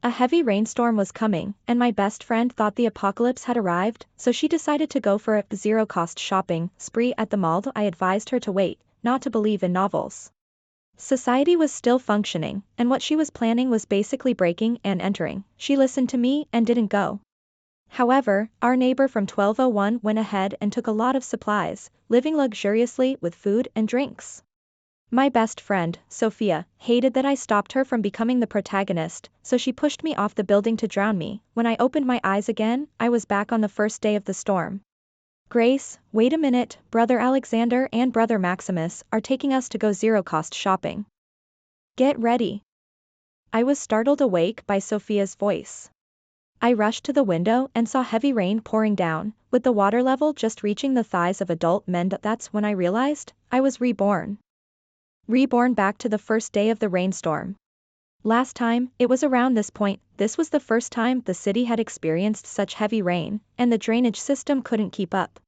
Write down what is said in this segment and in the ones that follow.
A heavy rainstorm was coming, and my best friend thought the apocalypse had arrived, so she decided to go for a zero-cost shopping spree at the mall. I advised her to wait, not to believe in novels. Society was still functioning, and what she was planning was basically breaking and entering. She listened to me and didn't go. However, our neighbor from 1201 went ahead and took a lot of supplies, living luxuriously with food and drinks. My best friend, Sophia, hated that I stopped her from becoming the protagonist, so she pushed me off the building to drown me. When I opened my eyes again, I was back on the first day of the storm. Grace, wait a minute, Brother Alexander and Brother Maximus are taking us to go zero-cost shopping. Get ready. I was startled awake by Sophia's voice. I rushed to the window and saw heavy rain pouring down, with the water level just reaching the thighs of adult men. That's when I realized I was reborn. Reborn back to the first day of the rainstorm. Last time, it was around this point, this was the first time the city had experienced such heavy rain, and the drainage system couldn't keep up.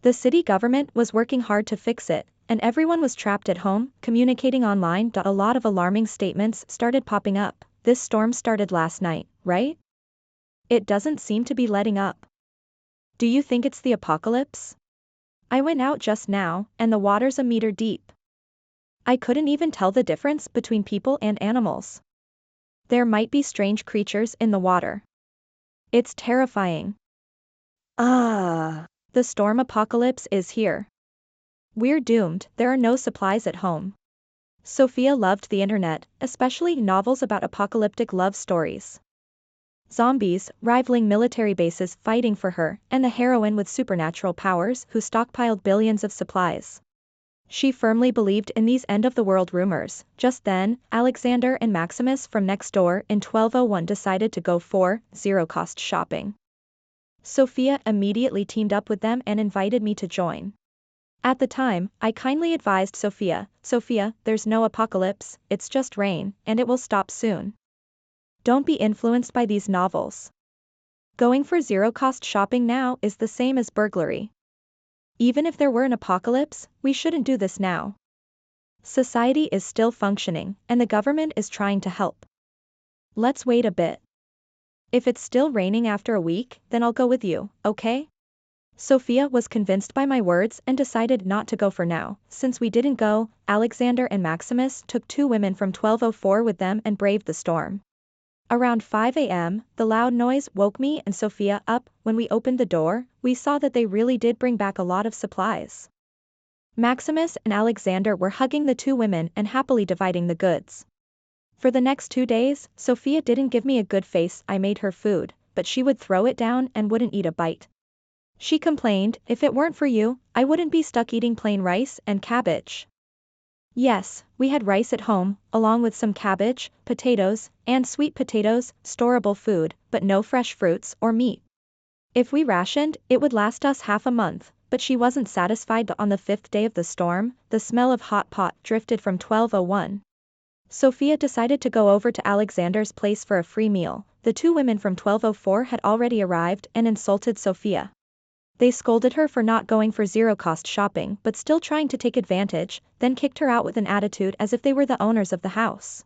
The city government was working hard to fix it, and everyone was trapped at home, communicating online. A lot of alarming statements started popping up. This storm started last night, right? It doesn't seem to be letting up. Do you think it's the apocalypse? I went out just now, and the water's a meter deep. I couldn't even tell the difference between people and animals. There might be strange creatures in the water. It's terrifying. The storm apocalypse is here. We're doomed. There are no supplies at home. Sophia loved the internet, especially novels about apocalyptic love stories. Zombies, rivaling military bases fighting for her, and the heroine with supernatural powers who stockpiled billions of supplies. She firmly believed in these end-of-the-world rumors. Just then, Alexander and Maximus from next door in 1201 decided to go for zero-cost shopping. Sophia immediately teamed up with them and invited me to join. At the time, I kindly advised Sophia, there's no apocalypse, it's just rain, and it will stop soon. Don't be influenced by these novels. Going for zero-cost shopping now is the same as burglary. Even if there were an apocalypse, we shouldn't do this now. Society is still functioning, and the government is trying to help. Let's wait a bit. If it's still raining after a week, then I'll go with you, okay? Sophia was convinced by my words and decided not to go for now. Since we didn't go, Alexander and Maximus took 2 women from 1204 with them and braved the storm. Around 5 a.m., the loud noise woke me and Sophia up. When we opened the door, we saw that they really did bring back a lot of supplies. Maximus and Alexander were hugging the 2 women and happily dividing the goods. For the next 2 days, Sophia didn't give me a good face. I made her food, but she would throw it down and wouldn't eat a bite. She complained, if it weren't for you, I wouldn't be stuck eating plain rice and cabbage. Yes, we had rice at home, along with some cabbage, potatoes, and sweet potatoes, storable food, but no fresh fruits or meat. If we rationed, it would last us half a month, but she wasn't satisfied. On the 5th day of the storm, the smell of hot pot drifted from 1201. Sophia decided to go over to Alexander's place for a free meal. The 2 women from 1204 had already arrived and insulted Sophia. They scolded her for not going for zero-cost shopping but still trying to take advantage, then kicked her out with an attitude as if they were the owners of the house.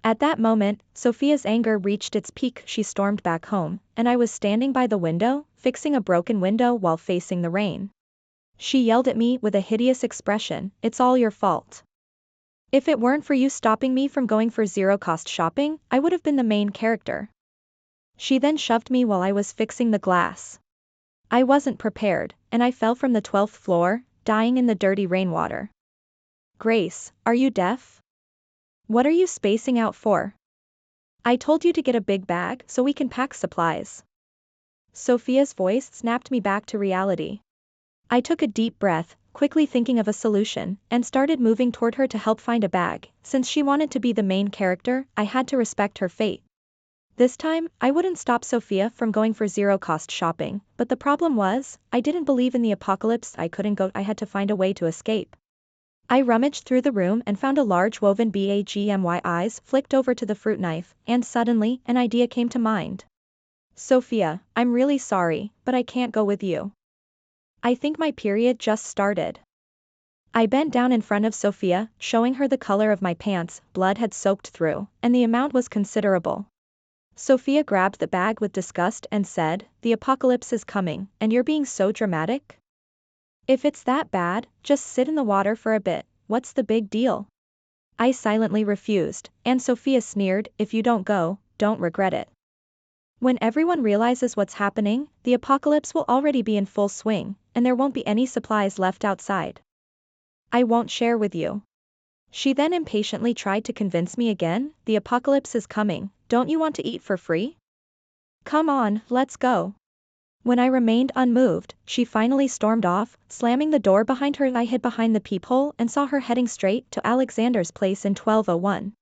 At that moment, Sophia's anger reached its peak. She stormed back home, and I was standing by the window, fixing a broken window while facing the rain. She yelled at me with a hideous expression, "It's all your fault. If it weren't for you stopping me from going for zero-cost shopping, I would have been the main character." She then shoved me while I was fixing the glass. I wasn't prepared, and I fell from the 12th floor, dying in the dirty rainwater. Grace, are you deaf? What are you spacing out for? I told you to get a big bag so we can pack supplies. Sophia's voice snapped me back to reality. I took a deep breath, quickly thinking of a solution, and started moving toward her to help find a bag. Since she wanted to be the main character, I had to respect her fate. This time, I wouldn't stop Sophia from going for zero-cost shopping, but the problem was, I didn't believe in the apocalypse. I couldn't go. I had to find a way to escape. I rummaged through the room and found a large woven bag. My eyes flicked over to the fruit knife, and suddenly, an idea came to mind. Sophia, I'm really sorry, but I can't go with you. I think my period just started. I bent down in front of Sophia, showing her the color of my pants. Blood had soaked through, and the amount was considerable. Sophia grabbed the bag with disgust and said, "The apocalypse is coming, and you're being so dramatic? If it's that bad, just sit in the water for a bit, what's the big deal?" I silently refused, and Sophia sneered, "If you don't go, don't regret it. When everyone realizes what's happening, the apocalypse will already be in full swing, and there won't be any supplies left outside. I won't share with you." She then impatiently tried to convince me again, "The apocalypse is coming, don't you want to eat for free? Come on, let's go." When I remained unmoved, she finally stormed off, slamming the door behind her. I hid behind the peephole and saw her heading straight to Alexander's place in 1201.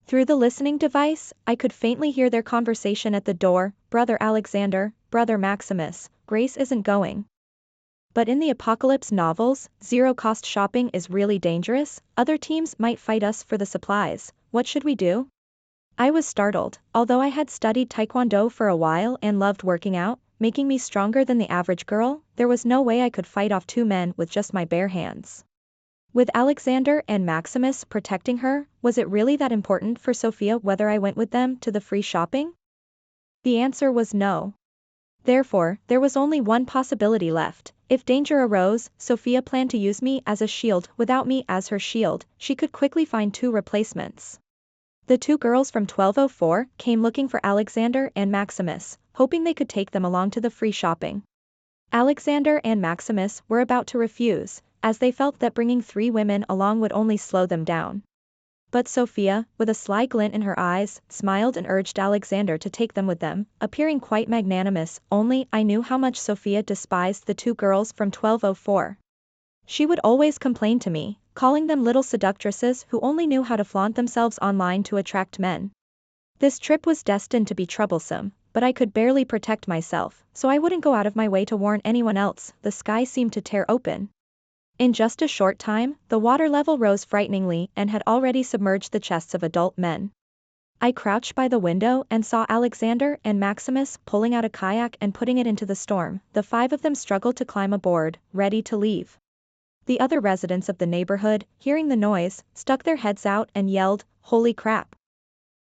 Through the listening device, I could faintly hear their conversation at the door, "Brother Alexander, Brother Maximus, Grace isn't going. But in the apocalypse novels, zero-cost shopping is really dangerous, other teams might fight us for the supplies, what should we do?" I was startled, although I had studied Taekwondo for a while and loved working out, making me stronger than the average girl, there was no way I could fight off two men with just my bare hands. With Alexander and Maximus protecting her, was it really that important for Sophia whether I went with them to the free shopping? The answer was no. Therefore, there was only one possibility left. If danger arose, Sophia planned to use me as a shield. Without me as her shield, she could quickly find two replacements. The two girls from 1204 came looking for Alexander and Maximus, hoping they could take them along to the free shopping. Alexander and Maximus were about to refuse, as they felt that bringing three women along would only slow them down. But Sophia, with a sly glint in her eyes, smiled and urged Alexander to take them with them, appearing quite magnanimous, only I knew how much Sophia despised the two girls from 1204. She would always complain to me, calling them little seductresses who only knew how to flaunt themselves online to attract men. This trip was destined to be troublesome, but I could barely protect myself, so I wouldn't go out of my way to warn anyone else. The sky seemed to tear open. In just a short time, the water level rose frighteningly and had already submerged the chests of adult men. I crouched by the window and saw Alexander and Maximus pulling out a kayak and putting it into the storm. The five of them struggled to climb aboard, ready to leave. The other residents of the neighborhood, hearing the noise, stuck their heads out and yelled, "Holy crap!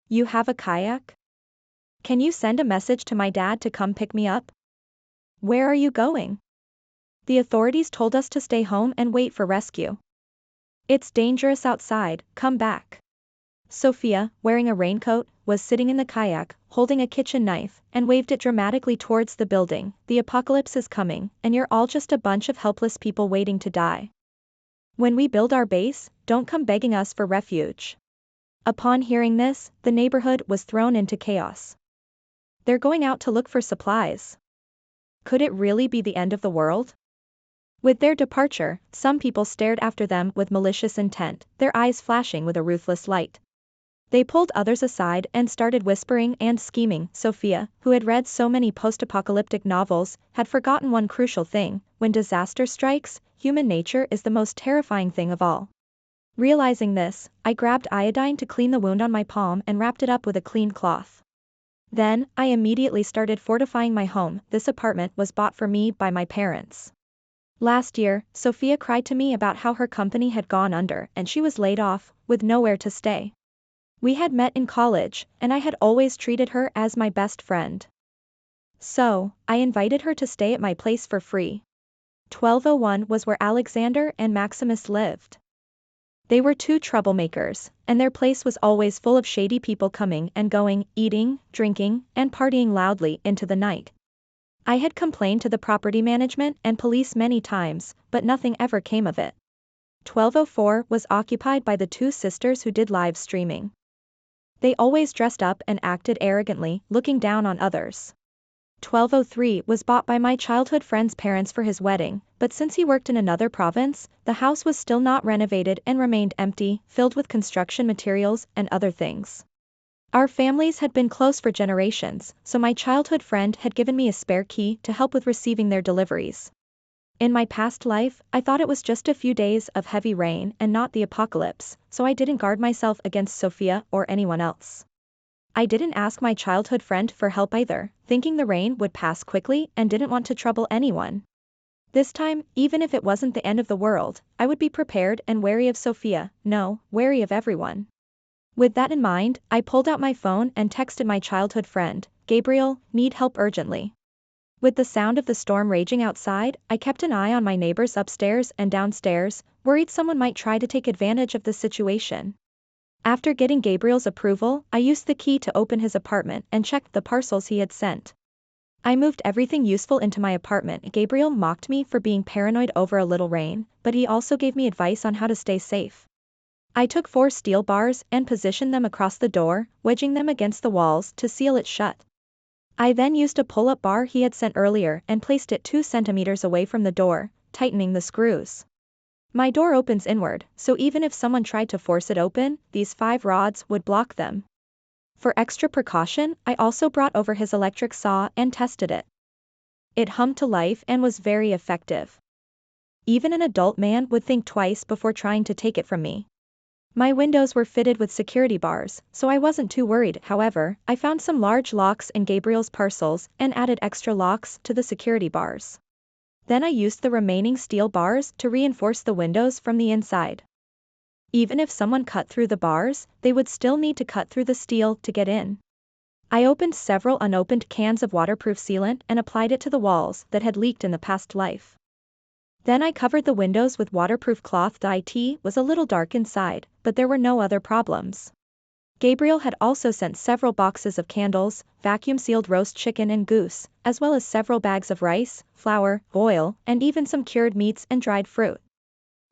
You have a kayak? Can you send a message to my dad to come pick me up? Where are you going? The authorities told us to stay home and wait for rescue. It's dangerous outside, come back." Sophia, wearing a raincoat, was sitting in the kayak, holding a kitchen knife, and waved it dramatically towards the building. "The apocalypse is coming, and you're all just a bunch of helpless people waiting to die. When we build our base, don't come begging us for refuge." Upon hearing this, the neighborhood was thrown into chaos. They're going out to look for supplies. Could it really be the end of the world? With their departure, some people stared after them with malicious intent, their eyes flashing with a ruthless light. They pulled others aside and started whispering and scheming. Sophia, who had read so many post-apocalyptic novels, had forgotten one crucial thing: when disaster strikes, human nature is the most terrifying thing of all. Realizing this, I grabbed iodine to clean the wound on my palm and wrapped it up with a clean cloth. Then, I immediately started fortifying my home. This apartment was bought for me by my parents. Last year, Sophia cried to me about how her company had gone under and she was laid off, with nowhere to stay. We had met in college, and I had always treated her as my best friend. So, I invited her to stay at my place for free. 1201 was where Alexander and Maximus lived. They were two troublemakers, and their place was always full of shady people coming and going, eating, drinking, and partying loudly into the night. I had complained to the property management and police many times, but nothing ever came of it. 1204 was occupied by the two sisters who did live streaming. They always dressed up and acted arrogantly, looking down on others. 1203 was bought by my childhood friend's parents for his wedding, but since he worked in another province, the house was still not renovated and remained empty, filled with construction materials and other things. Our families had been close for generations, so my childhood friend had given me a spare key to help with receiving their deliveries. In my past life, I thought it was just a few days of heavy rain and not the apocalypse, so I didn't guard myself against Sophia or anyone else. I didn't ask my childhood friend for help either, thinking the rain would pass quickly and didn't want to trouble anyone. This time, even if it wasn't the end of the world, I would be prepared and wary of Sophia, no, wary of everyone. With that in mind, I pulled out my phone and texted my childhood friend, Gabriel, need help urgently. With the sound of the storm raging outside, I kept an eye on my neighbors upstairs and downstairs, worried someone might try to take advantage of the situation. After getting Gabriel's approval, I used the key to open his apartment and checked the parcels he had sent. I moved everything useful into my apartment. Gabriel mocked me for being paranoid over a little rain, but he also gave me advice on how to stay safe. I took 4 steel bars and positioned them across the door, wedging them against the walls to seal it shut. I then used a pull-up bar he had sent earlier and placed it 2 centimeters away from the door, tightening the screws. My door opens inward, so even if someone tried to force it open, these 5 rods would block them. For extra precaution, I also brought over his electric saw and tested it. It hummed to life and was very effective. Even an adult man would think twice before trying to take it from me. My windows were fitted with security bars, so I wasn't too worried. However, I found some large locks in Gabriel's parcels and added extra locks to the security bars. Then I used the remaining steel bars to reinforce the windows from the inside. Even if someone cut through the bars, they would still need to cut through the steel to get in. I opened several unopened cans of waterproof sealant and applied it to the walls that had leaked in the past life. Then I covered the windows with waterproof cloth. It was a little dark inside, but there were no other problems. Gabriel had also sent several boxes of candles, vacuum-sealed roast chicken and goose, as well as several bags of rice, flour, oil, and even some cured meats and dried fruit.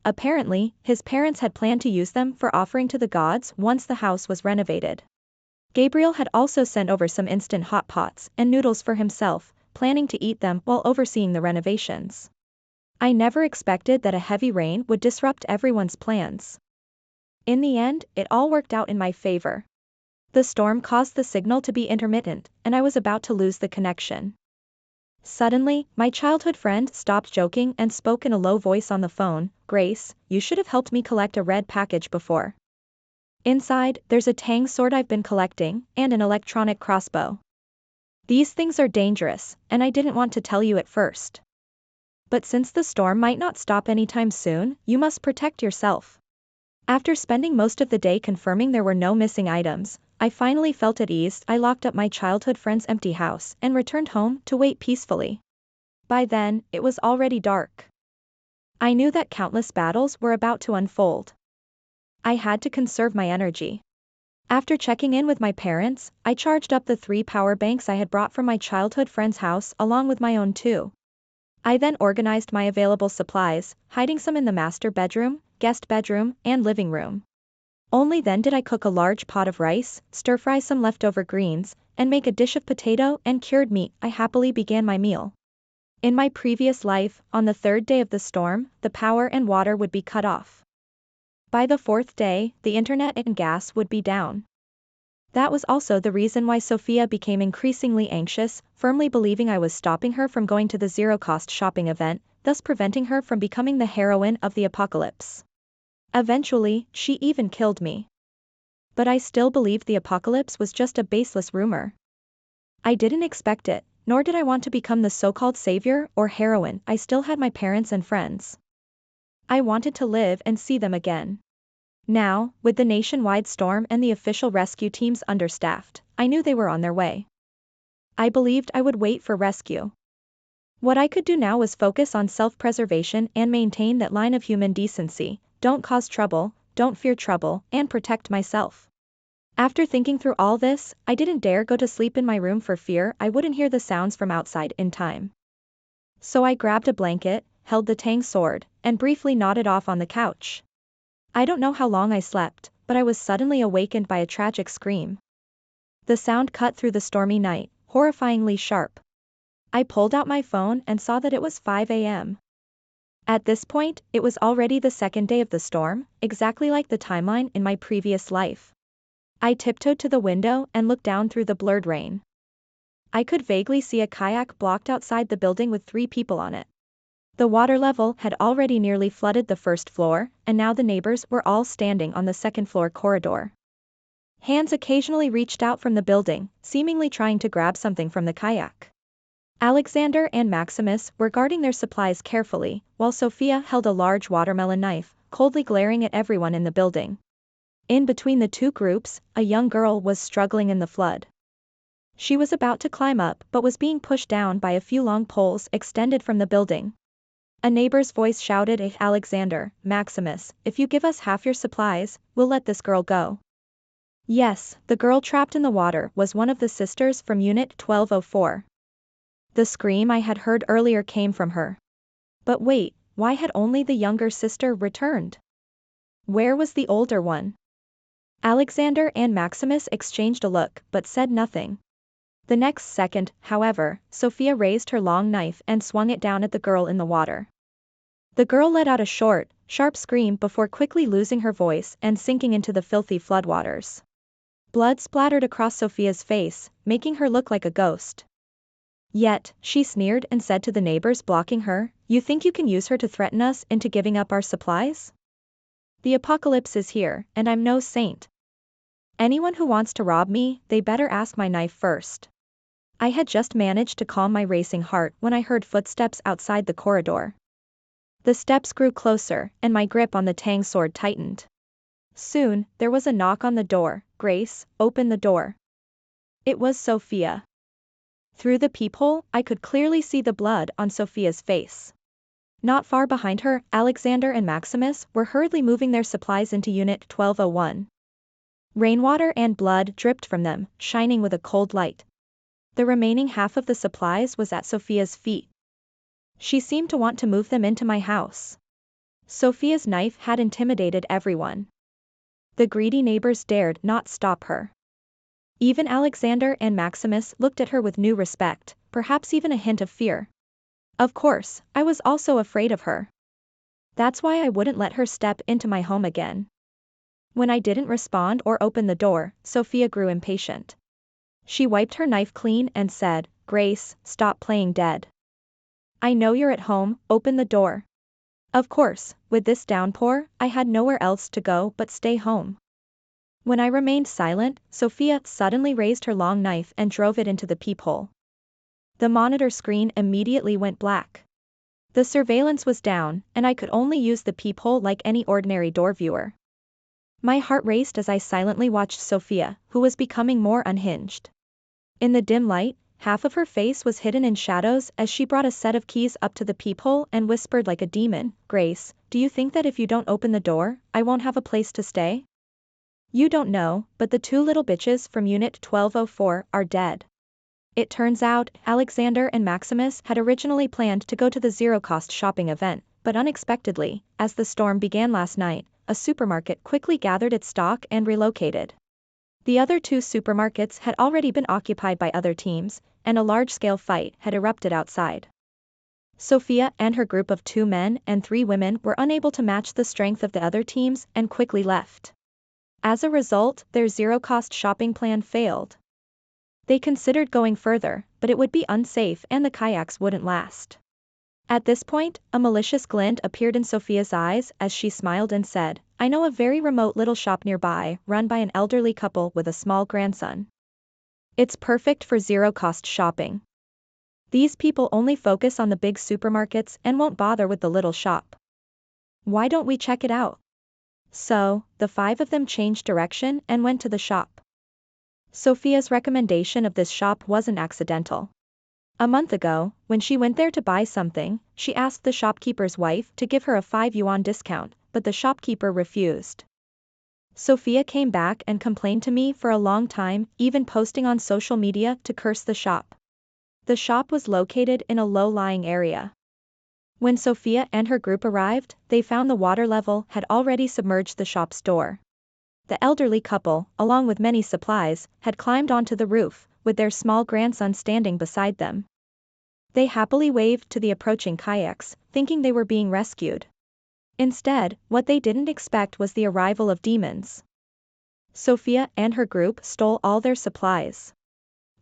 Apparently, his parents had planned to use them for offering to the gods once the house was renovated. Gabriel had also sent over some instant hot pots and noodles for himself, planning to eat them while overseeing the renovations. I never expected that a heavy rain would disrupt everyone's plans. In the end, it all worked out in my favor. The storm caused the signal to be intermittent, and I was about to lose the connection. Suddenly, my childhood friend stopped joking and spoke in a low voice on the phone, "Grace, you should have helped me collect a red package before. Inside, there's a tang sword I've been collecting, and an electronic crossbow. These things are dangerous, and I didn't want to tell you at first. But since the storm might not stop anytime soon, you must protect yourself." After spending most of the day confirming there were no missing items, I finally felt at ease. I locked up my childhood friend's empty house and returned home to wait peacefully. By then, it was already dark. I knew that countless battles were about to unfold. I had to conserve my energy. After checking in with my parents, I charged up the 3 power banks I had brought from my childhood friend's house along with my own 2. I then organized my available supplies, hiding some in the master bedroom, guest bedroom, and living room. Only then did I cook a large pot of rice, stir-fry some leftover greens, and make a dish of potato and cured meat. I happily began my meal. In my previous life, on the 3rd day of the storm, the power and water would be cut off. By the 4th day, the internet and gas would be down. That was also the reason why Sophia became increasingly anxious, firmly believing I was stopping her from going to the zero-cost shopping event, thus preventing her from becoming the heroine of the apocalypse. Eventually, she even killed me. But I still believed the apocalypse was just a baseless rumor. I didn't expect it, nor did I want to become the so-called savior or heroine. I still had my parents and friends. I wanted to live and see them again. Now, with the nationwide storm and the official rescue teams understaffed, I knew they were on their way. I believed I would wait for rescue. What I could do now was focus on self-preservation and maintain that line of human decency: don't cause trouble, don't fear trouble, and protect myself. After thinking through all this, I didn't dare go to sleep in my room for fear I wouldn't hear the sounds from outside in time. So I grabbed a blanket, held the tang sword, and briefly nodded off on the couch. I don't know how long I slept, but I was suddenly awakened by a tragic scream. The sound cut through the stormy night, horrifyingly sharp. I pulled out my phone and saw that it was 5 a.m. At this point, it was already the 2nd day of the storm, exactly like the timeline in my previous life. I tiptoed to the window and looked down through the blurred rain. I could vaguely see a kayak blocked outside the building with 3 people on it. The water level had already nearly flooded the 1st floor, and now the neighbors were all standing on the 2nd floor corridor. Hands occasionally reached out from the building, seemingly trying to grab something from the kayak. Alexander and Maximus were guarding their supplies carefully, while Sophia held a large watermelon knife, coldly glaring at everyone in the building. In between the two groups, a young girl was struggling in the flood. She was about to climb up but was being pushed down by a few long poles extended from the building. A neighbor's voice shouted at Alexander, Maximus, if you give us half your supplies, we'll let this girl go. Yes, the girl trapped in the water was one of the sisters from Unit 1204. The scream I had heard earlier came from her. But wait, why had only the younger sister returned? Where was the older one? Alexander and Maximus exchanged a look but said nothing. The next second, however, Sophia raised her long knife and swung it down at the girl in the water. The girl let out a short, sharp scream before quickly losing her voice and sinking into the filthy floodwaters. Blood splattered across Sophia's face, making her look like a ghost. Yet, she sneered and said to the neighbors blocking her, you think you can use her to threaten us into giving up our supplies? The apocalypse is here, and I'm no saint. Anyone who wants to rob me, they better ask my knife first. I had just managed to calm my racing heart when I heard footsteps outside the corridor. The steps grew closer, and my grip on the tang sword tightened. Soon, there was a knock on the door. Grace, open the door. It was Sophia. Through the peephole, I could clearly see the blood on Sophia's face. Not far behind her, Alexander and Maximus were hurriedly moving their supplies into Unit 1201. Rainwater and blood dripped from them, shining with a cold light. The remaining half of the supplies was at Sophia's feet. She seemed to want to move them into my house. Sophia's knife had intimidated everyone. The greedy neighbors dared not stop her. Even Alexander and Maximus looked at her with new respect, perhaps even a hint of fear. Of course, I was also afraid of her. That's why I wouldn't let her step into my home again. When I didn't respond or open the door, Sophia grew impatient. She wiped her knife clean and said, Grace, stop playing dead. I know you're at home, open the door. Of course, with this downpour, I had nowhere else to go but stay home. When I remained silent, Sophia suddenly raised her long knife and drove it into the peephole. The monitor screen immediately went black. The surveillance was down, and I could only use the peephole like any ordinary door viewer. My heart raced as I silently watched Sophia, who was becoming more unhinged. In the dim light, half of her face was hidden in shadows as she brought a set of keys up to the peephole and whispered like a demon, Grace, do you think that if you don't open the door, I won't have a place to stay? You don't know, but the two little bitches from Unit 1204 are dead. It turns out, Alexander and Maximus had originally planned to go to the zero-cost shopping event, but unexpectedly, as the storm began last night, a supermarket quickly gathered its stock and relocated. The other two supermarkets had already been occupied by other teams, and a large-scale fight had erupted outside. Sophia and her group of 2 men and 3 women were unable to match the strength of the other teams and quickly left. As a result, their zero-cost shopping plan failed. They considered going further, but it would be unsafe and the kayaks wouldn't last. At this point, a malicious glint appeared in Sophia's eyes as she smiled and said, I know a very remote little shop nearby, run by an elderly couple with a small grandson. It's perfect for zero-cost shopping. These people only focus on the big supermarkets and won't bother with the little shop. Why don't we check it out? So, the 5 of them changed direction and went to the shop. Sophia's recommendation of this shop wasn't accidental. A month ago, when she went there to buy something, she asked the shopkeeper's wife to give her a 5 yuan discount, but the shopkeeper refused. Sophia came back and complained to me for a long time, even posting on social media to curse the shop. The shop was located in a low-lying area. When Sophia and her group arrived, they found the water level had already submerged the shop's door. The elderly couple, along with many supplies, had climbed onto the roof, with their small grandson standing beside them. They happily waved to the approaching kayaks, thinking they were being rescued. Instead, what they didn't expect was the arrival of demons. Sophia and her group stole all their supplies.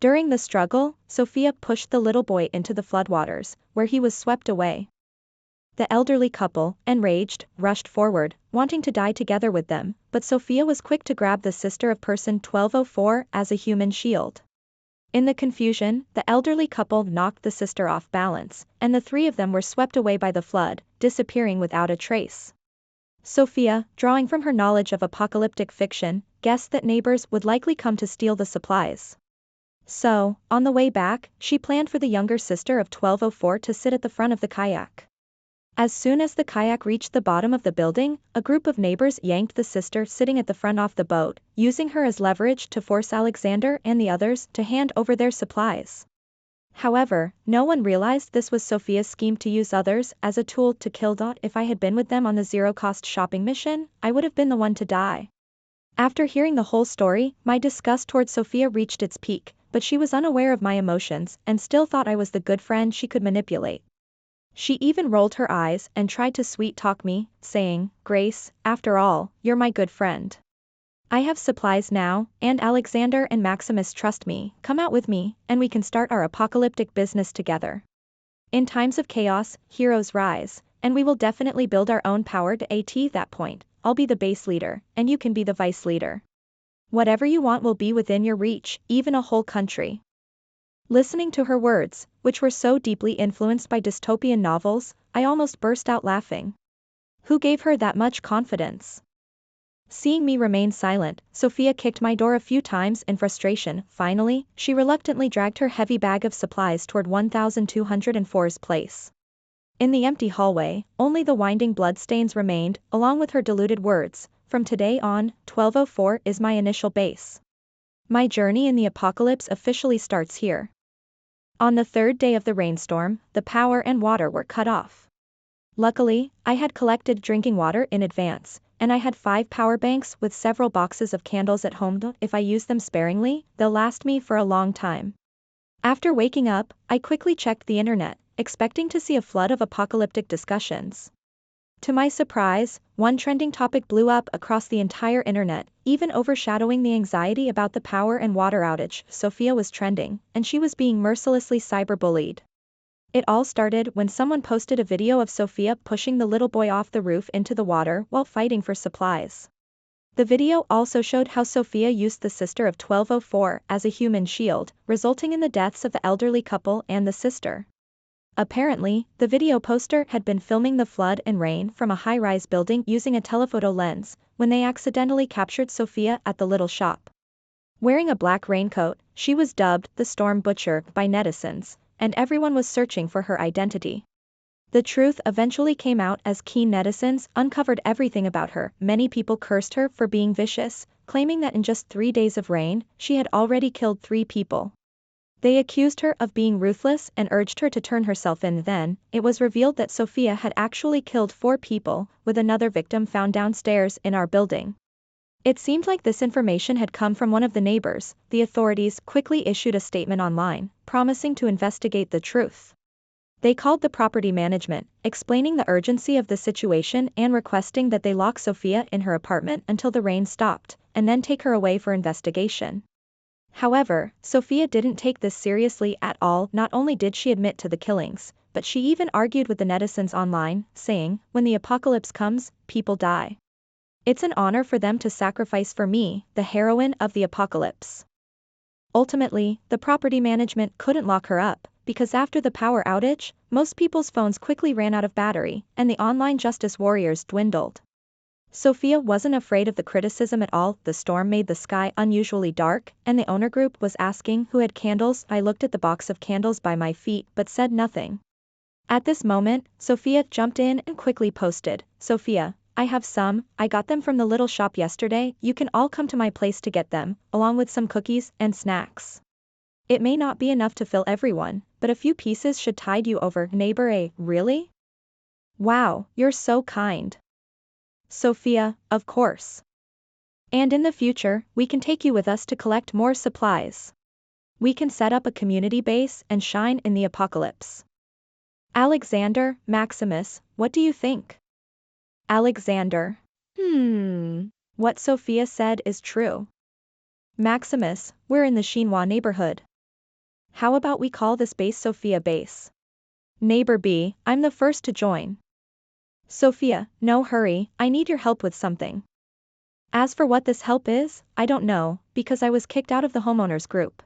During the struggle, Sophia pushed the little boy into the floodwaters, where he was swept away. The elderly couple, enraged, rushed forward, wanting to die together with them, but Sophia was quick to grab the sister of person 1204 as a human shield. In the confusion, the elderly couple knocked the sister off balance, and the 3 of them were swept away by the flood, disappearing without a trace. Sophia, drawing from her knowledge of apocalyptic fiction, guessed that neighbors would likely come to steal the supplies. So, on the way back, she planned for the younger sister of 1204 to sit at the front of the kayak. As soon as the kayak reached the bottom of the building, a group of neighbors yanked the sister sitting at the front off the boat, using her as leverage to force Alexander and the others to hand over their supplies. However, no one realized this was Sophia's scheme to use others as a tool to kill. If I had been with them on the zero-cost shopping mission, I would have been the one to die. After hearing the whole story, my disgust toward Sophia reached its peak, but she was unaware of my emotions and still thought I was the good friend she could manipulate. She even rolled her eyes and tried to sweet-talk me, saying, "Grace, after all, you're my good friend. I have supplies now, and Alexander and Maximus trust me, come out with me, and we can start our apocalyptic business together. In times of chaos, heroes rise, and we will definitely build our own power at that point. I'll be the base leader, and you can be the vice leader. Whatever you want will be within your reach, even a whole country." Listening to her words, which were so deeply influenced by dystopian novels, I almost burst out laughing. Who gave her that much confidence? Seeing me remain silent, Sophia kicked my door a few times in frustration. Finally, she reluctantly dragged her heavy bag of supplies toward 1204's place. In the empty hallway, only the winding bloodstains remained, along with her diluted words, "From today on, 1204 is my initial base. My journey in the apocalypse officially starts here." On the third day of the rainstorm, the power and water were cut off. Luckily, I had collected drinking water in advance, and I had 5 power banks with several boxes of candles at home. If I use them sparingly, they'll last me for a long time. After waking up, I quickly checked the internet, expecting to see a flood of apocalyptic discussions. To my surprise, one trending topic blew up across the entire internet, even overshadowing the anxiety about the power and water outage. Sophia was trending, and she was being mercilessly cyberbullied. It all started when someone posted a video of Sophia pushing the little boy off the roof into the water while fighting for supplies. The video also showed how Sophia used the sister of 1204 as a human shield, resulting in the deaths of the elderly couple and the sister. Apparently, the video poster had been filming the flood and rain from a high-rise building using a telephoto lens, when they accidentally captured Sophia at the little shop. Wearing a black raincoat, she was dubbed the Storm Butcher by netizens, and everyone was searching for her identity. The truth eventually came out as keen netizens uncovered everything about her. Many people cursed her for being vicious, claiming that in just 3 days of rain, she had already killed 3 people. They accused her of being ruthless and urged her to turn herself in. Then, it was revealed that Sophia had actually killed 4 people, with another victim found downstairs in our building. It seemed like this information had come from one of the neighbors. The authorities quickly issued a statement online, promising to investigate the truth. They called the property management, explaining the urgency of the situation and requesting that they lock Sophia in her apartment until the rain stopped, and then take her away for investigation. However, Sophia didn't take this seriously at all. Not only did she admit to the killings, but she even argued with the netizens online, saying, "When the apocalypse comes, people die. It's an honor for them to sacrifice for me, the heroine of the apocalypse." Ultimately, the property management couldn't lock her up, because after the power outage, most people's phones quickly ran out of battery, and the online justice warriors dwindled. Sophia wasn't afraid of the criticism at all. The storm made the sky unusually dark, and the owner group was asking who had candles. I looked at the box of candles by my feet but said nothing. At this moment, Sophia jumped in and quickly posted, "Sophia, I have some, I got them from the little shop yesterday, you can all come to my place to get them, along with some cookies and snacks. It may not be enough to fill everyone, but a few pieces should tide you over." Neighbor A: "Really? Wow, you're so kind." Sophia: "Of course. And in the future, we can take you with us to collect more supplies. We can set up a community base and shine in the apocalypse." Alexander, Maximus, what do you think? Alexander: What Sophia said is true. Maximus: We're in the Chinois neighborhood. How about we call this base Sophia Base? Neighbor B: I'm the first to join. Sophia: No hurry, I need your help with something. As for what this help is, I don't know, because I was kicked out of the homeowners group.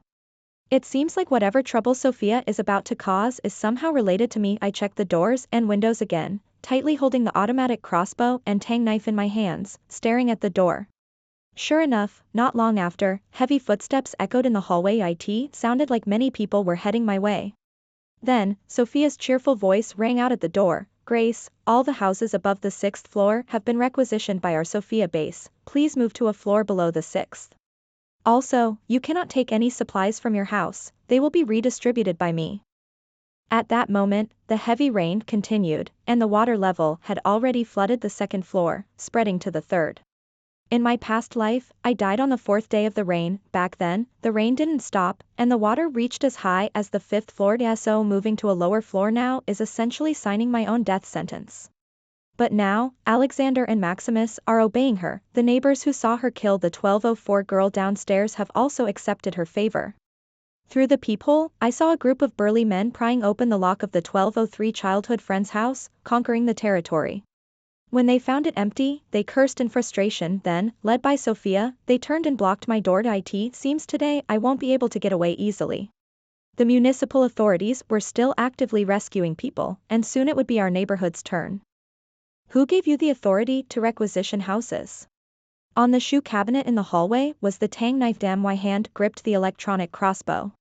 It seems like whatever trouble Sophia is about to cause is somehow related to me. I check the doors and windows again, tightly holding the automatic crossbow and tang knife in my hands, staring at the door. Sure enough, not long after, heavy footsteps echoed in the hallway. It sounded like many people were heading my way. Then, Sophia's cheerful voice rang out at the door. Grace, all the houses above the 6th floor have been requisitioned by our Sophia base. Please move to a floor below the 6th. Also, you cannot take any supplies from your house, they will be redistributed by me. At that moment, the heavy rain continued, and the water level had already flooded the 2nd floor, spreading to the 3rd. In my past life, I died on the 4th day of the rain. Back then, the rain didn't stop, and the water reached as high as the 5th floor. So moving to a lower floor now is essentially signing my own death sentence. But now, Alexander and Maximus are obeying her. The neighbors who saw her kill the 1204 girl downstairs have also accepted her favor. Through the peephole, I saw a group of burly men prying open the lock of the 1203 childhood friend's house, conquering the territory. When they found it empty, they cursed in frustration. Then, led by Sophia, they turned and blocked my door. It seems today I won't be able to get away easily. The municipal authorities were still actively rescuing people, and soon it would be our neighborhood's turn. Who gave you the authority to requisition houses? On the shoe cabinet in the hallway was the tang knife. My hand gripped the electronic crossbow.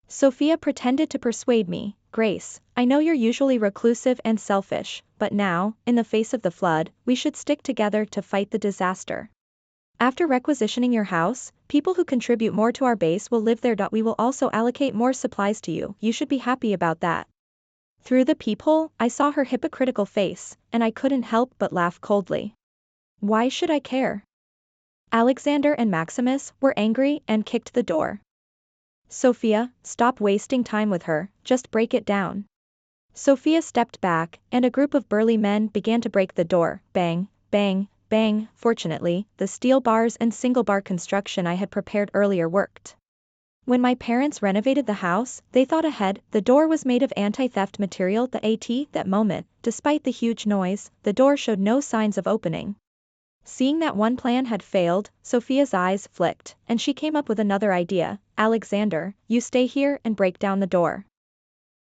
Sophia pretended to persuade me. Grace, I know you're usually reclusive and selfish, but now, in the face of the flood, we should stick together to fight the disaster. After requisitioning your house, people who contribute more to our base will live there. We will also allocate more supplies to you. You should be happy about that. Through the peephole, I saw her hypocritical face, and I couldn't help but laugh coldly. Why should I care? Alexander and Maximus were angry and kicked the door. Sophia, stop wasting time with her, just break it down. Sophia stepped back, and a group of burly men began to break the door. Bang, bang, bang. Fortunately, the steel bars and single bar construction I had prepared earlier worked. When my parents renovated the house, they thought ahead. The door was made of anti-theft material. That moment, despite the huge noise, the door showed no signs of opening. Seeing that one plan had failed, Sophia's eyes flicked, and she came up with another idea. Alexander, you stay here and break down the door.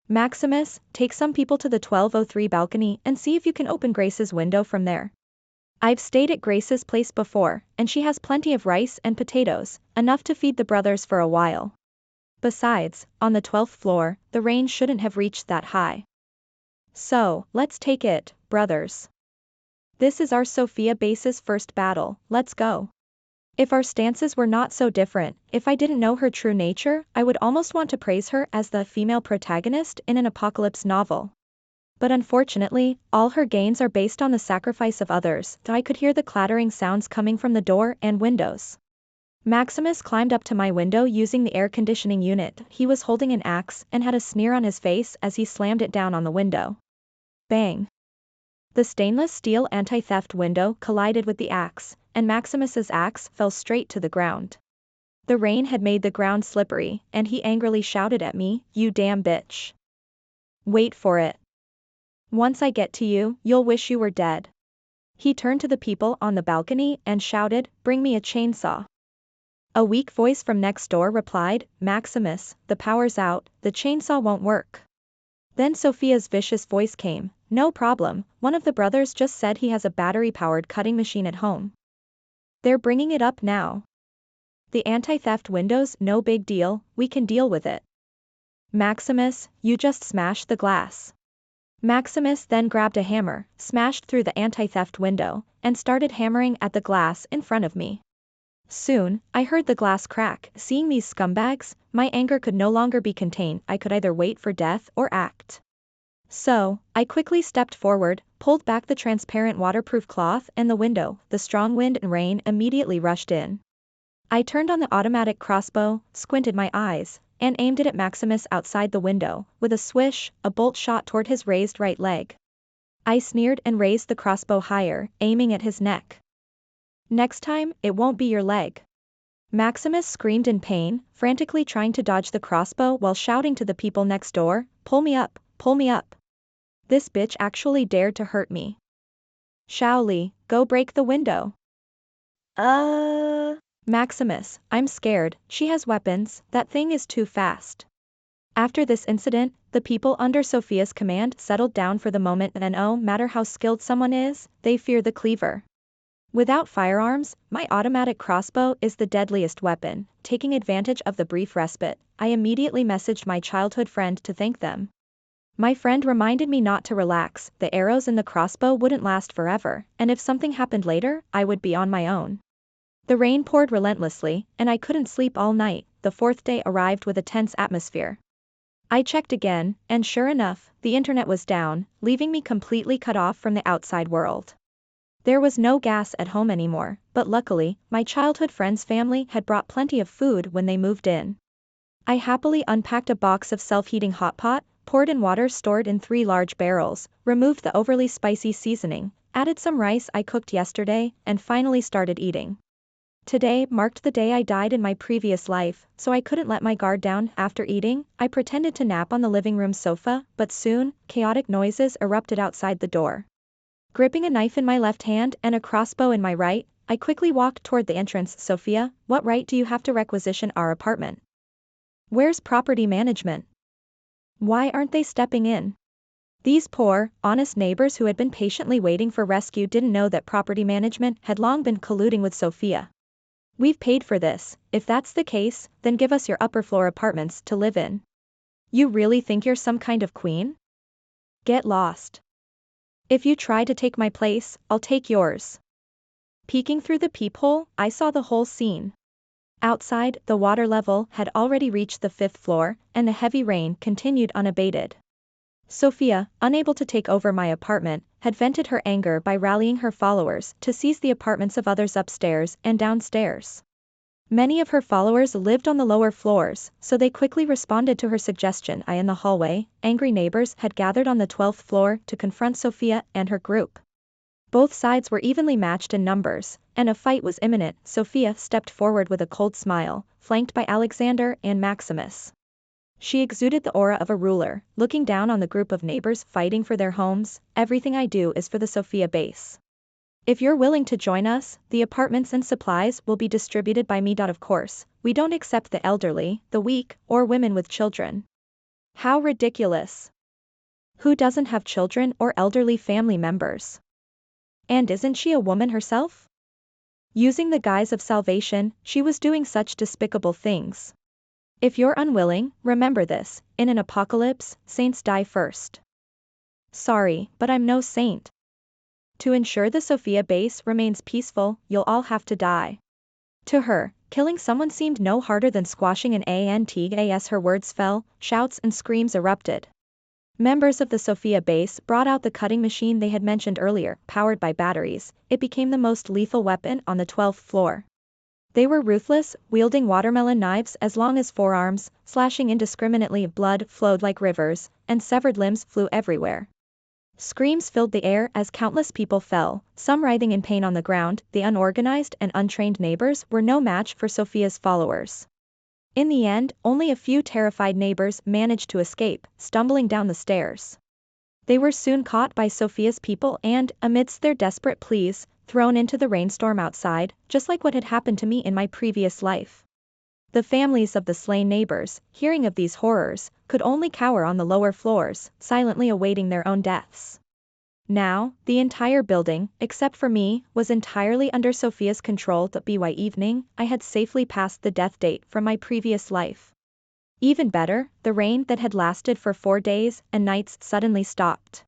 Maximus, take some people to the 1203 balcony and see if you can open Grace's window from there. I've stayed at Grace's place before, and she has plenty of rice and potatoes, enough to feed the brothers for a while. Besides, on the 12th floor, the rain shouldn't have reached that high. So, let's take it, brothers. This is our Sophia base's first battle, let's go. If our stances were not so different, if I didn't know her true nature, I would almost want to praise her as the female protagonist in an apocalypse novel. But unfortunately, all her gains are based on the sacrifice of others. I could hear the clattering sounds coming from the door and windows. Maximus climbed up to my window using the air conditioning unit. He was holding an axe and had a sneer on his face as he slammed it down on the window. Bang! The stainless steel anti-theft window collided with the axe, and Maximus's axe fell straight to the ground. The rain had made the ground slippery, and he angrily shouted at me, "You damn bitch. Wait for it. Once I get to you, you'll wish you were dead." He turned to the people on the balcony and shouted, "Bring me a chainsaw." A weak voice from next door replied, "Maximus, the power's out, the chainsaw won't work." Then Sophia's vicious voice came, "No problem, one of the brothers just said he has a battery-powered cutting machine at home. They're bringing it up now. The anti-theft windows, no big deal, we can deal with it. Maximus, you just smash the glass." Maximus then grabbed a hammer, smashed through the anti-theft window, and started hammering at the glass in front of me. Soon, I heard the glass crack. Seeing these scumbags, my anger could no longer be contained. I could either wait for death or act. So, I quickly stepped forward, pulled back the transparent waterproof cloth and the window. The strong wind and rain immediately rushed in. I turned on the automatic crossbow, squinted my eyes, and aimed it at Maximus outside the window. With a swish, a bolt shot toward his raised right leg. I sneered and raised the crossbow higher, aiming at his neck. "Next time, it won't be your leg." Maximus screamed in pain, frantically trying to dodge the crossbow while shouting to the people next door, "Pull me up, pull me up. This bitch actually dared to hurt me. Shaoli, go break the window." Maximus, I'm scared, she has weapons, that thing is too fast. After this incident, the people under Sophia's command settled down for the moment and no matter how skilled someone is, they fear the cleaver. Without firearms, my automatic crossbow is the deadliest weapon. Taking advantage of the brief respite, I immediately messaged my childhood friend to thank them. My friend reminded me not to relax, the arrows in the crossbow wouldn't last forever, and if something happened later, I would be on my own. The rain poured relentlessly, and I couldn't sleep all night. The fourth day arrived with a tense atmosphere. I checked again, and sure enough, the internet was down, leaving me completely cut off from the outside world. There was no gas at home anymore, but luckily, my childhood friend's family had brought plenty of food when they moved in. I happily unpacked a box of self-heating hot pot, poured in water stored in 3 large barrels, removed the overly spicy seasoning, added some rice I cooked yesterday, and finally started eating. Today marked the day I died in my previous life, so I couldn't let my guard down. After eating, I pretended to nap on the living room sofa, but soon, chaotic noises erupted outside the door. Gripping a knife in my left hand and a crossbow in my right, I quickly walked toward the entrance. Sophia, what right do you have to requisition our apartment? Where's property management? Why aren't they stepping in? These poor, honest neighbors who had been patiently waiting for rescue didn't know that property management had long been colluding with Sophia. We've paid for this, if that's the case, then give us your upper floor apartments to live in. You really think you're some kind of queen? Get lost. If you try to take my place, I'll take yours. Peeking through the peephole, I saw the whole scene. Outside, the water level had already reached the 5th floor, and the heavy rain continued unabated. Sophia, unable to take over my apartment, had vented her anger by rallying her followers to seize the apartments of others upstairs and downstairs. Many of her followers lived on the lower floors, so they quickly responded to her suggestion. In the hallway, angry neighbors had gathered on the 12th floor to confront Sophia and her group. Both sides were evenly matched in numbers, and a fight was imminent. Sophia stepped forward with a cold smile, flanked by Alexander and Maximus. She exuded the aura of a ruler, looking down on the group of neighbors fighting for their homes. Everything I do is for the Sophia base. If you're willing to join us, the apartments and supplies will be distributed by me. Of course, we don't accept the elderly, the weak, or women with children. How ridiculous. Who doesn't have children or elderly family members? And isn't she a woman herself? Using the guise of salvation, she was doing such despicable things. If you're unwilling, remember this, in an apocalypse, saints die first. Sorry, but I'm no saint. To ensure the Sophia base remains peaceful, you'll all have to die. To her, killing someone seemed no harder than squashing an ant. As her words fell, shouts and screams erupted. Members of the Sophia base brought out the cutting machine they had mentioned earlier. Powered by batteries, it became the most lethal weapon on the 12th floor. They were ruthless, wielding watermelon knives as long as forearms, slashing indiscriminately. Blood flowed like rivers, and severed limbs flew everywhere. Screams filled the air as countless people fell, some writhing in pain on the ground. The unorganized and untrained neighbors were no match for Sophia's followers. In the end, only a few terrified neighbors managed to escape, stumbling down the stairs. They were soon caught by Sophia's people and, amidst their desperate pleas, thrown into the rainstorm outside, just like what had happened to me in my previous life. The families of the slain neighbors, hearing of these horrors, could only cower on the lower floors, silently awaiting their own deaths. Now, the entire building, except for me, was entirely under Sophia's control. By evening, I had safely passed the death date from my previous life. Even better, the rain that had lasted for 4 days and nights suddenly stopped.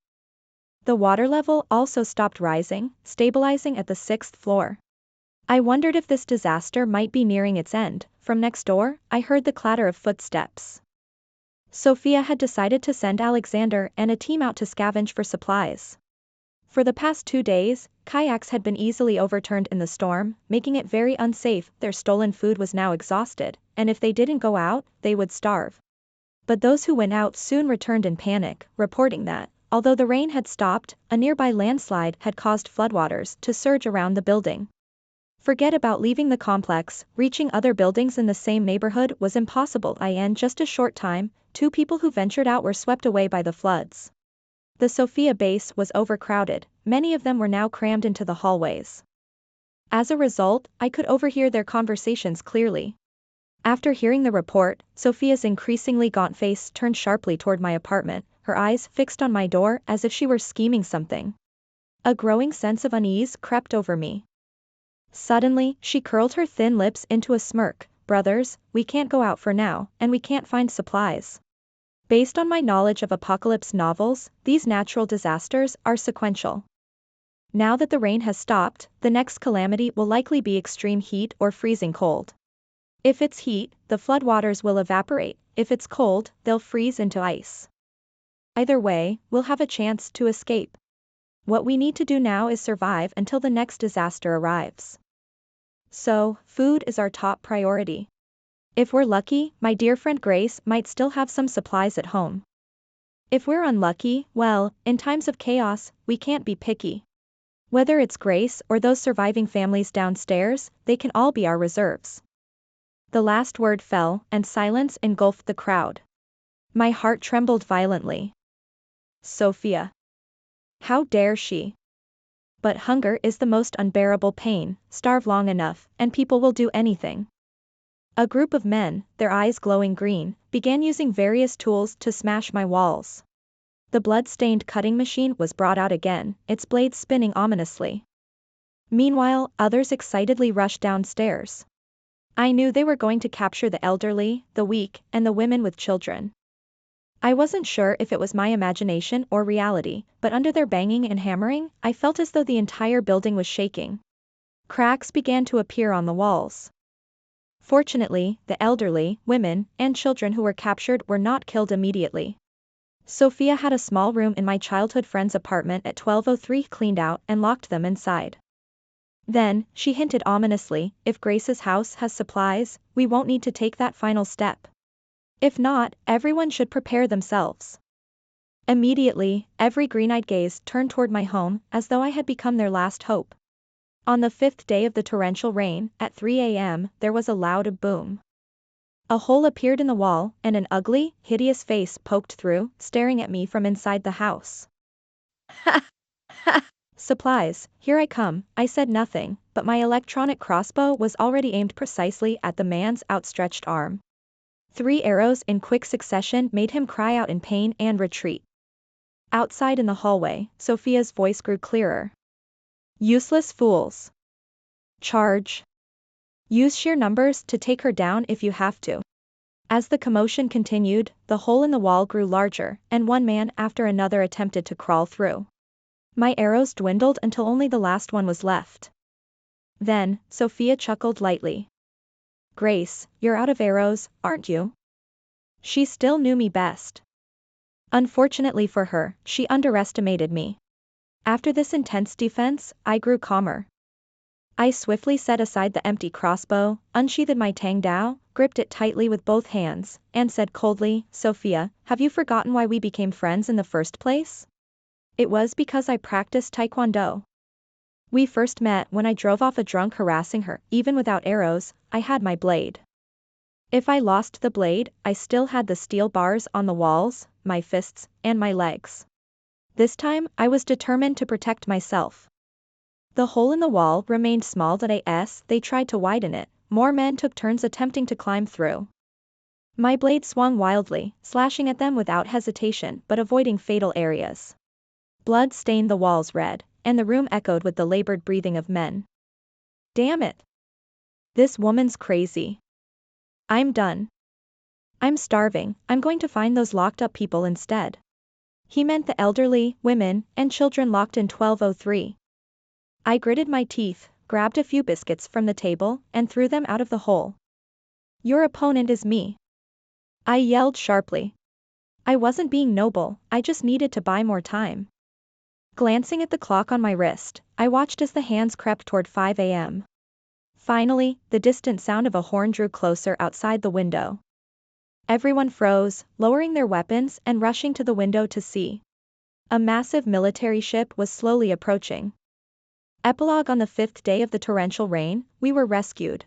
The water level also stopped rising, stabilizing at the 6th floor. I wondered if this disaster might be nearing its end. From next door, I heard the clatter of footsteps. Sophia had decided to send Alexander and a team out to scavenge for supplies. For the past 2 days, kayaks had been easily overturned in the storm, making it very unsafe. Their stolen food was now exhausted, and if they didn't go out, they would starve. But those who went out soon returned in panic, reporting that, although the rain had stopped, a nearby landslide had caused floodwaters to surge around the building. Forget about leaving the complex, reaching other buildings in the same neighborhood was impossible. In just a short time, 2 people who ventured out were swept away by the floods. The Sophia base was overcrowded, many of them were now crammed into the hallways. As a result, I could overhear their conversations clearly. After hearing the report, Sophia's increasingly gaunt face turned sharply toward my apartment, her eyes fixed on my door as if she were scheming something. A growing sense of unease crept over me. Suddenly, she curled her thin lips into a smirk. Brothers, we can't go out for now, and we can't find supplies. Based on my knowledge of apocalypse novels, these natural disasters are sequential. Now that the rain has stopped, the next calamity will likely be extreme heat or freezing cold. If it's heat, the floodwaters will evaporate; if it's cold, they'll freeze into ice. Either way, we'll have a chance to escape. What we need to do now is survive until the next disaster arrives. So, food is our top priority. If we're lucky, my dear friend Grace might still have some supplies at home. If we're unlucky, well, in times of chaos, we can't be picky. Whether it's Grace or those surviving families downstairs, they can all be our reserves. The last word fell, and silence engulfed the crowd. My heart trembled violently. Sophia. How dare she? But hunger is the most unbearable pain. Starve long enough, and people will do anything. A group of men, their eyes glowing green, began using various tools to smash my walls. The blood-stained cutting machine was brought out again, its blades spinning ominously. Meanwhile, others excitedly rushed downstairs. I knew they were going to capture the elderly, the weak, and the women with children. I wasn't sure if it was my imagination or reality, but under their banging and hammering, I felt as though the entire building was shaking. Cracks began to appear on the walls. Fortunately, the elderly, women, and children who were captured were not killed immediately. Sophia had a small room in my childhood friend's apartment at 1203 cleaned out and locked them inside. Then, she hinted ominously, if Grace's house has supplies, we won't need to take that final step. If not, everyone should prepare themselves. Immediately, every green-eyed gaze turned toward my home, as though I had become their last hope. On the 5th day of the torrential rain, at 3 a.m., there was a loud boom. A hole appeared in the wall, and an ugly, hideous face poked through, staring at me from inside the house. Supplies, here I come. I said nothing, but my electronic crossbow was already aimed precisely at the man's outstretched arm. 3 arrows in quick succession made him cry out in pain and retreat. Outside in the hallway, Sophia's voice grew clearer. Useless fools. Charge. Use sheer numbers to take her down if you have to. As the commotion continued, the hole in the wall grew larger, and one man after another attempted to crawl through. My arrows dwindled until only the last one was left. Then, Sophia chuckled lightly. Grace, you're out of arrows, aren't you? She still knew me best. Unfortunately for her, she underestimated me. After this intense defense, I grew calmer. I swiftly set aside the empty crossbow, unsheathed my tang dao, gripped it tightly with both hands, and said coldly, Sophia, have you forgotten why we became friends in the first place? It was because I practiced taekwondo. We first met when I drove off a drunk harassing her. Even without arrows, I had my blade. If I lost the blade, I still had the steel bars on the walls, my fists, and my legs. This time, I was determined to protect myself. The hole in the wall remained small, but as they tried to widen it, more men took turns attempting to climb through. My blade swung wildly, slashing at them without hesitation but avoiding fatal areas. Blood stained the walls red, and the room echoed with the labored breathing of men. Damn it! This woman's crazy. I'm done. I'm starving, I'm going to find those locked up people instead. He meant the elderly, women, and children locked in 1203. I gritted my teeth, grabbed a few biscuits from the table, and threw them out of the hole. Your opponent is me. I yelled sharply. I wasn't being noble, I just needed to buy more time. Glancing at the clock on my wrist, I watched as the hands crept toward 5 a.m. Finally, the distant sound of a horn drew closer outside the window. Everyone froze, lowering their weapons and rushing to the window to see. A massive military ship was slowly approaching. Epilogue On the 5th day of the torrential rain, we were rescued.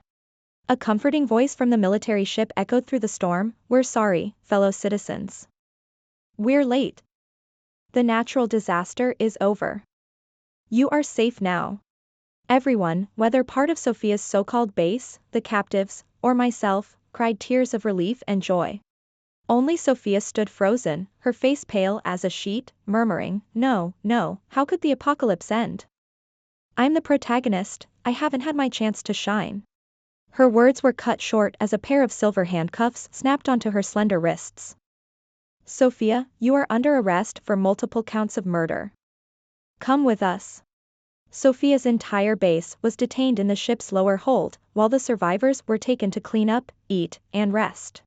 A comforting voice from the military ship echoed through the storm, we're sorry, fellow citizens. We're late. The natural disaster is over. You are safe now. Everyone, whether part of Sophia's so-called base, the captives, or myself, cried tears of relief and joy. Only Sophia stood frozen, her face pale as a sheet, murmuring, "No, no, how could the apocalypse end? I'm the protagonist, I haven't had my chance to shine." Her words were cut short as a pair of silver handcuffs snapped onto her slender wrists. "Sophia, you are under arrest for multiple counts of murder. Come with us." Sophia's entire base was detained in the ship's lower hold, while the survivors were taken to clean up, eat, and rest.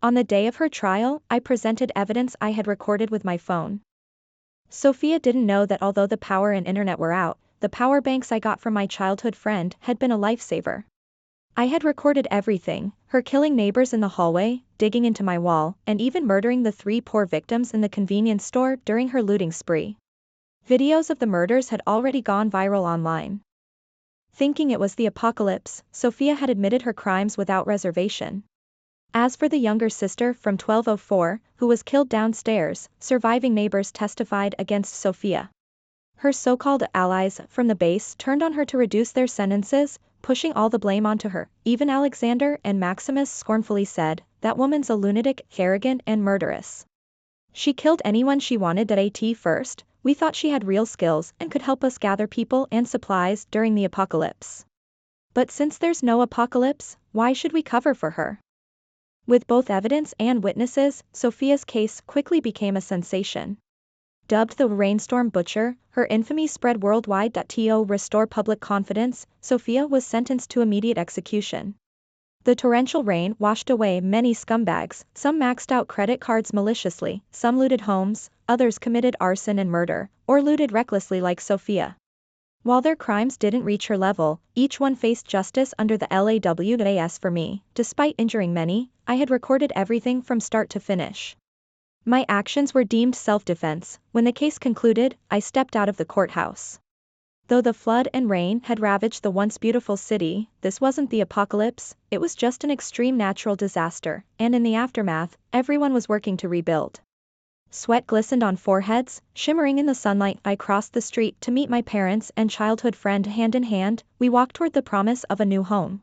On the day of her trial, I presented evidence I had recorded with my phone. Sophia didn't know that although the power and internet were out, the power banks I got from my childhood friend had been a lifesaver. I had recorded everything, her killing neighbors in the hallway, digging into my wall, and even murdering the 3 poor victims in the convenience store during her looting spree. Videos of the murders had already gone viral online. Thinking it was the apocalypse, Sophia had admitted her crimes without reservation. As for the younger sister from 1204, who was killed downstairs, surviving neighbors testified against Sophia. Her so-called allies from the base turned on her to reduce their sentences, pushing all the blame onto her. Even Alexander and Maximus scornfully said, "That woman's a lunatic, arrogant, and murderous. She killed anyone she wanted at first. We thought she had real skills and could help us gather people and supplies during the apocalypse. But since there's no apocalypse, why should we cover for her?" With both evidence and witnesses, Sophia's case quickly became a sensation. Dubbed the Rainstorm Butcher, her infamy spread worldwide. To restore public confidence, Sophia was sentenced to immediate execution. The torrential rain washed away many scumbags, some maxed out credit cards maliciously, some looted homes, others committed arson and murder, or looted recklessly like Sophia. While their crimes didn't reach her level, each one faced justice under the laws. For me, despite injuring many, I had recorded everything from start to finish. My actions were deemed self-defense. When the case concluded, I stepped out of the courthouse. Though the flood and rain had ravaged the once beautiful city, this wasn't the apocalypse, it was just an extreme natural disaster, and in the aftermath, everyone was working to rebuild. Sweat glistened on foreheads, shimmering in the sunlight. I crossed the street to meet my parents and childhood friend hand in hand. We walked toward the promise of a new home.